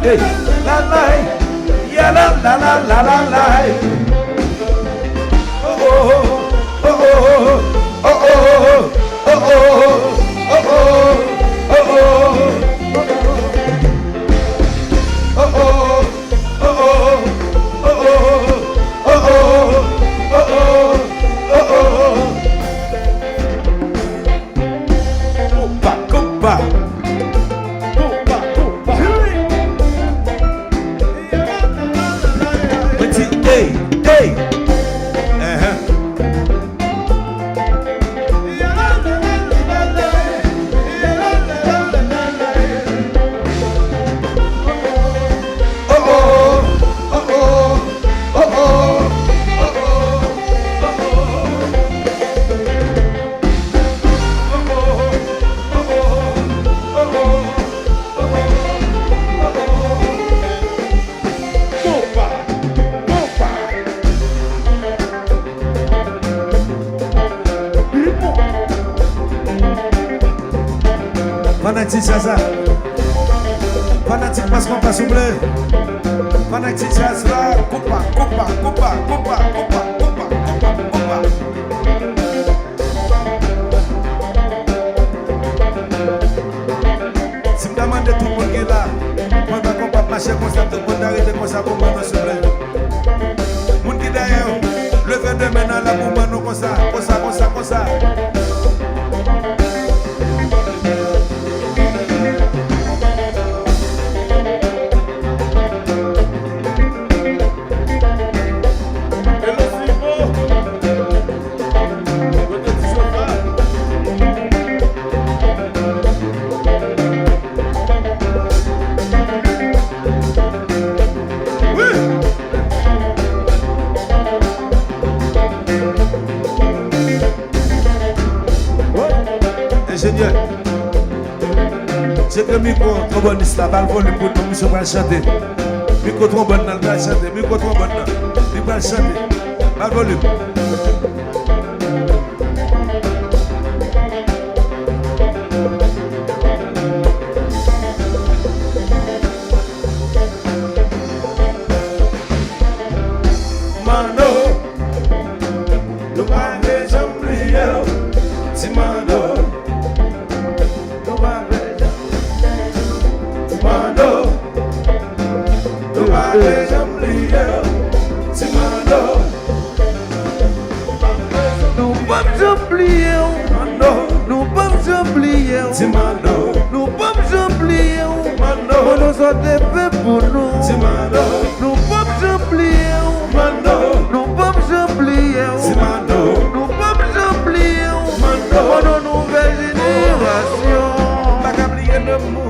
hey. La la, ya la la la la la la. Oh oh oh oh oh oh oh oh oh oh Fanatique Chaza, fanatique parce qu'on passe au bleu. Fanatique Chaza, coupa. Si me demande tout le monde qui est là, pendant qu'on va marcher comme ça, tout le monde arrête comme ça pour moi, s'il vous plaît. Monde qui derrière, levez de maintenant là pour moi, comme ça. Ingénieur, c'est que le micro tromboniste là, pas le volume pour nous, monsieur va chanter. Micro trombone, il va chanter. Micro trombone, il va chanter. Pas le volume. Mano, nous m'avons oublié. Timano. Nous pommes oublier, nous sommes des faits pour nous. Nous pommes oublier, nous pommes oublier, nous pommes oublier, nos nouvelles générations. Magablier de mou,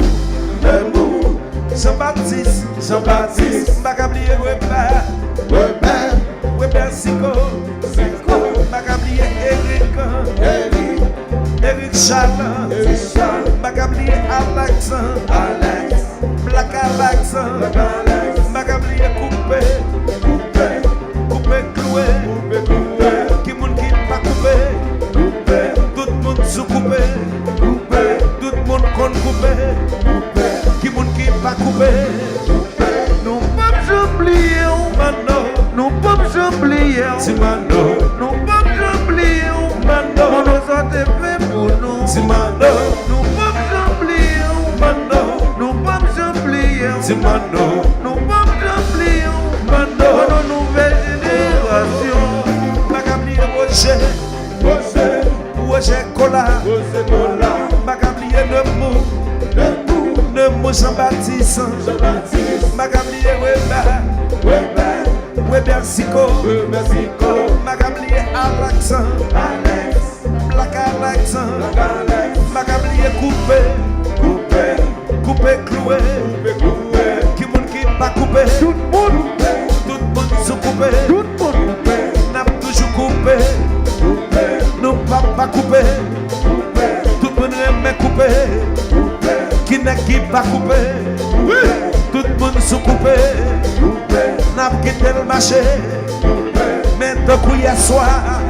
Jean-Baptiste, Magablier Weber, Sico, Magablier Eric Charles, Magablier Alex, Black Alex, Magablier Coupé, Cloué, qui moun qui pas coupé, tout moun sous coupé, tout moun kon coupé, qui moun qui pas coupé. Nous pommes oublier, nous pommes oublier, nous pommes oublier, nous sommes des faits pour nous. Nous pommes oublier, nous pommes oublier, nous pommes oublier, nos nouvelles générations. Magablier Roger Cola, Magablier Nemo Jean-Baptiste, Magablier Weber Sico, Magablier Alex, Black Alex, Magablier Coupé, Cloué, qui moun qui pas coupé, tout moun sous coupé, n'a toujours coupé, nous pas coupé, tout moun aime coupé, qui n'est qui pas coupé, tout moun sous coupé, n'a quitté le marché, mais de coup hier soir.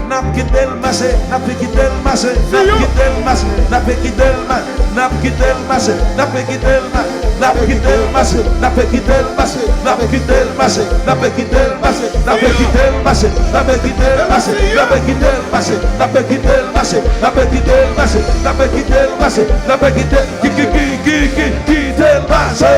N'a quitté le marché, n'a pas quitté le marché, n'a quitté le marché, n'a pas quitté le marché. n'a pas quitté le marché, n'a pas quitté le marché, n'a pas quitté le marché, n'a pas quitté le marché, n'a pas quitté le marché, n'a pas quitté le marché, n'a pas quitté le marché, n'a pas quitté le marché, n'a pas quitté le marché, n'a pas quitté le marché, n'a pas quitté le marché, n'a pas quitté le marché, n'a pas quitté le marché.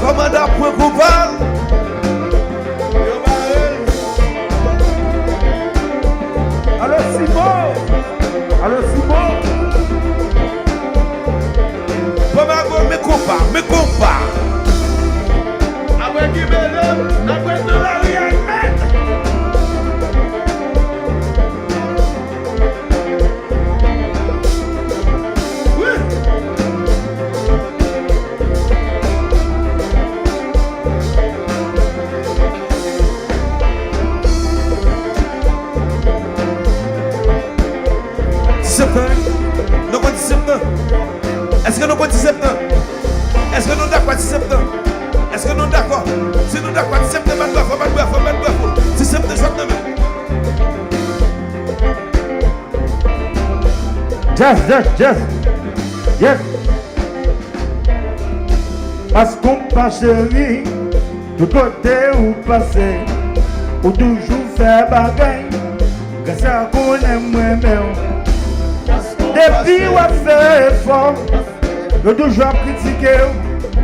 Commandant point coupable. Alors Simon. Alors Simon. Me compas. Après qui me après de la réalité. Est-ce que nous participons? Est-ce que nous d'accord 6 septembre? Est-ce que nous d'accord? Si nous d'accord 6 septembre, faut mettre 6 septembre. Yes. Parce qu'on passe chérie, tout côté où passer, ou toujours faire bagaille, que ça qu'on aime moi-même. Depuis on fait effort, je toujours critiquer.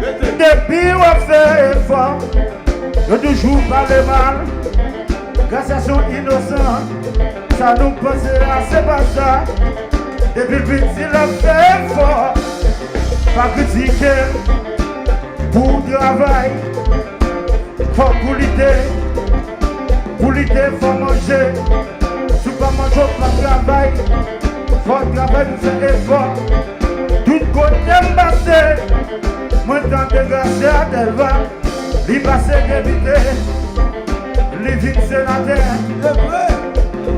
Depuis on fait effort, je toujours parle mal. Grâce à son innocent, ça nous pense à c'est pas ça. Depuis le petit on fait effort, pas critiquer. Pour travail, faut pour lutter, faut manger. Si pas manger, pas travail. Faut travail pour faire effort. Tout côté m'bassé. Moi tant de grâce à Delva. Li passé député. Li vin sénateur. C'est vrai.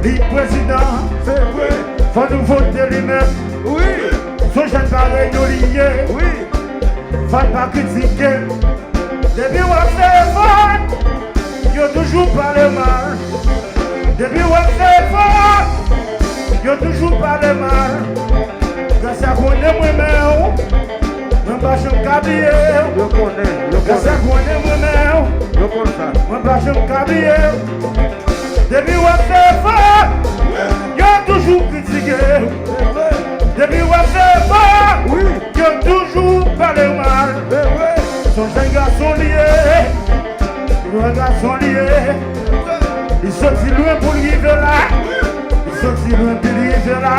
Li président. C'est vrai. Faut nous voter lui-même. Oui. Son jeune pareil nous lier. Oui. Faut pas critiquer. Depuis on fait effort. Y'a toujours parlé mal. Depuis on fait effort. Y'a toujours parlé mal. Grâce à qu'on est moi-même, je pas je m'habiller. Je connais. Grâce à qu'on est moi-même, je connais. Je pas je m'habiller. Depuis on fait fort, y'a toujours critiqué. Depuis on fait fort, y'a toujours parlé mal. Son jeune garçon lié, le garçon lié. Il sortit loin pour arriver là. Si loin de l'hiver là,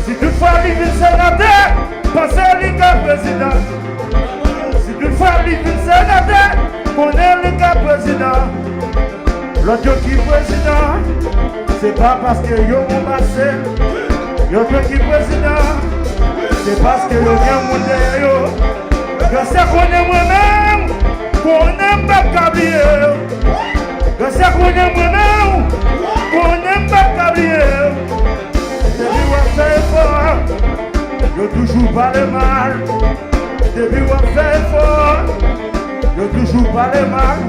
si toutefois il vient sénateur, pensez à lui qu'à président. Si toutefois il vient sénateur, on est le cas président. L'autre qui président, c'est pas parce que yo ont passé. L'autre qui président, c'est parce que yo vient monter yo. Que c'est qu'on est moi-même, qu'on n'aime pas câblier. Que c'est qu'on est moi-même, qu'on n'aime pas câblier. Depuis on fait fort, y'a toujours parlé mal. Depuis on fait fort, y'a toujours parlé mal.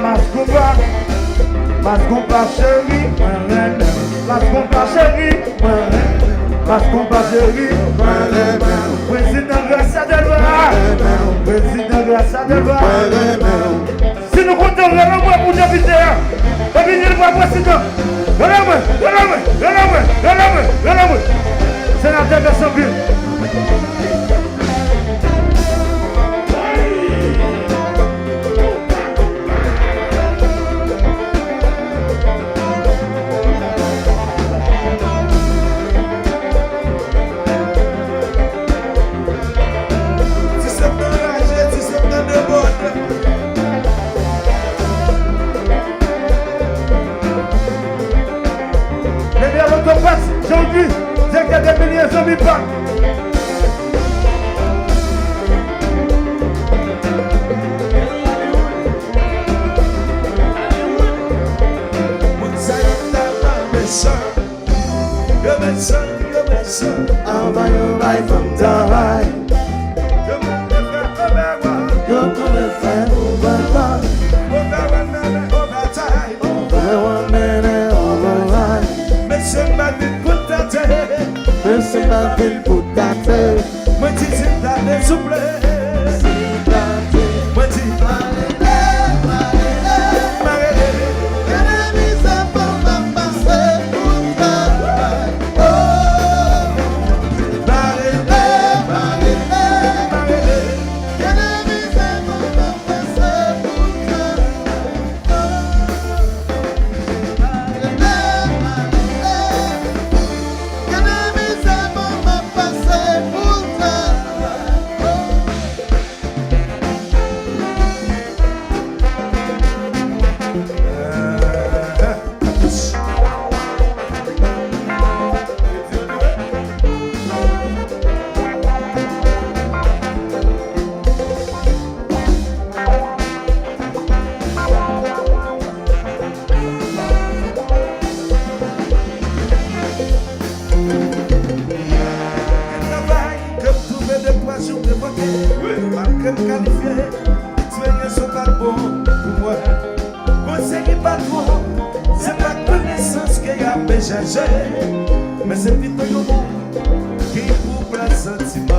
Parce qu'on pas chéri, parce qu'on pas chéri, parce qu'on pas chéri. Président grâce à Delva, président grâce à Delva. Si nous comptons le mois pour député, on va venir voir président. Regardez-moi. Sénateur Bersonville. J'ai dit, c'est que des milliers de zombies pas. pile pour tâter. Moi dis c'est ta souple. Moi dis mais c'est plutôt qui pour la sentir.